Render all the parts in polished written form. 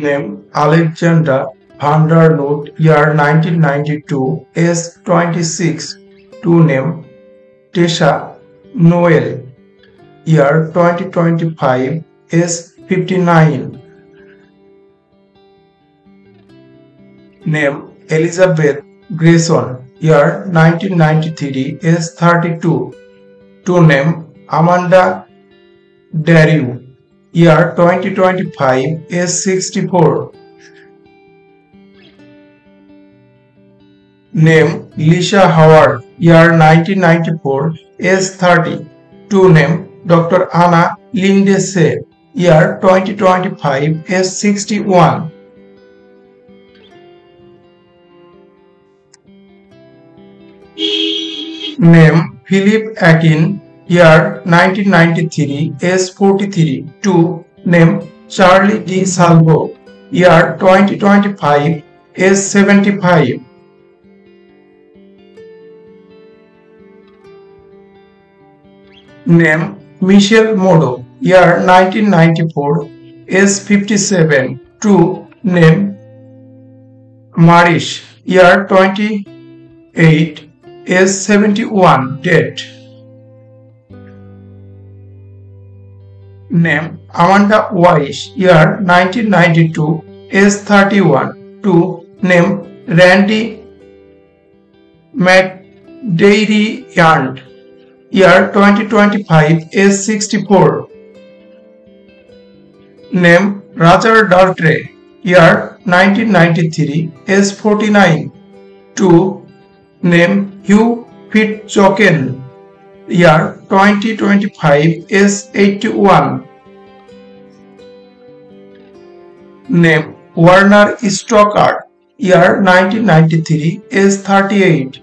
Name Alexander van der Noot, year 1992, age 26. To name Tessa Noel, year 2025, age 59. Name Elizabeth Grayson, year 1993, age 32. To name Amanda Dario, year 2025, age 64. Name Lisa Howard, year 1994, age 30. To name Dr. Anna Lindsay, year 2025, age 61. Name Philip Akin, year 1993, age 43. To name Charlie D. Salvo, year 2025, age 75. Name Michelle Modo, year 1994, age 57. To name Marish, year 28, age 71. Date. Name Amanda Weiss, year 1992, age 31. To name Randy McDaddy, year 2025, age 64. Name Roger Daltrey, year 1993, age 49. To name Hugh Fitzjochen, year 2025, age 81. Name Werner Stockard, year 1993, age 38.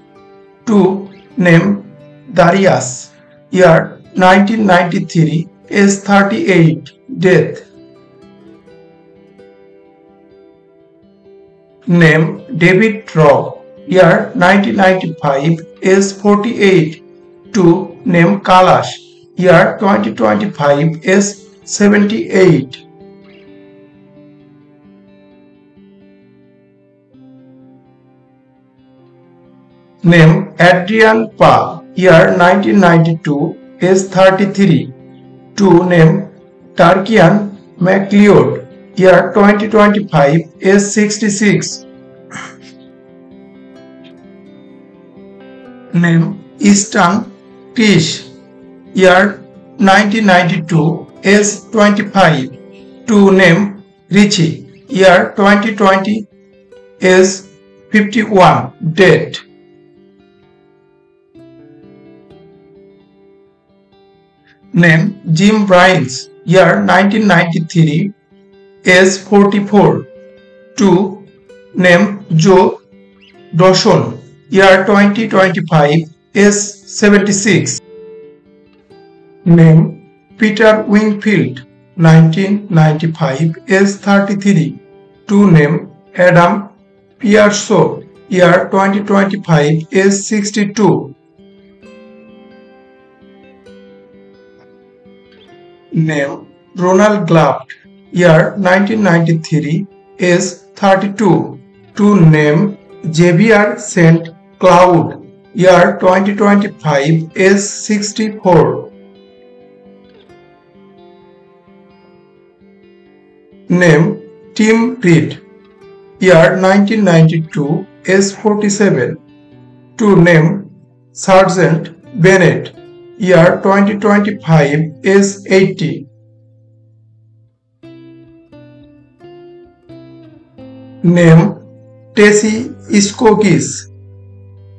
To name Darius, year 1993, age 38. Death. Name David Robb, year 1995, age 48. To name Kalash, year 2025, age 78. Name Adrian Pa, year 1992, age 33. To name Tarkian McLeod, year 2025, age 66. Name Easton Tish, year 1992, age 25. To name Richie, year 2020, age 51. Date. Name Jim Bryans, year 1993, age 44. To name Joe Dawson, year 2025, age 76. Name Peter Wingfield, 1995, age 33. To name Adam Pierso, year 2025, age 62. Name Ronald Glaft, year 1993, age 32. To name Xavier St. Cloud, year 2025, age 64. Name Tim Reed, year 1992, age 47. To name Sergeant Bennett, year 2025, age 80. Name Tessie Skogis,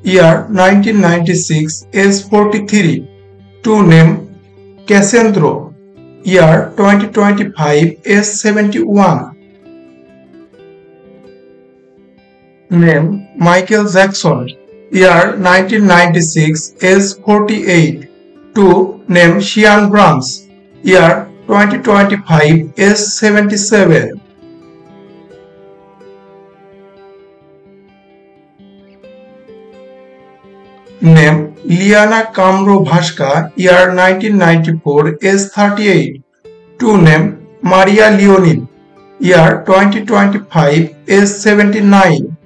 year 1996, age 43. To name Cassandro, year 2025, age 71. Name Michael Jackson, year 1996, age 48. To name Sean Brahms, year 2025, age 77. Name Liana Kamro Bhaska, year 1994, age 38. To name Maria Leonid, year 2025 is 79.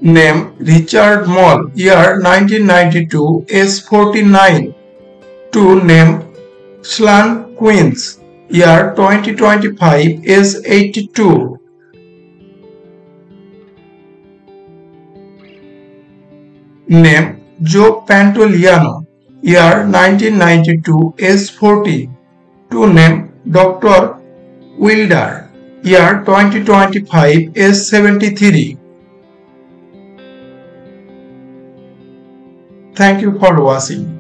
Name Richard Moll, year 1992 is 49. To name Slan Queens, year 2025 is 82. Name Joe Pantoliano, year 1992 is 40. To name Dr. Wilder, year 2025 is 73. Thank you for watching.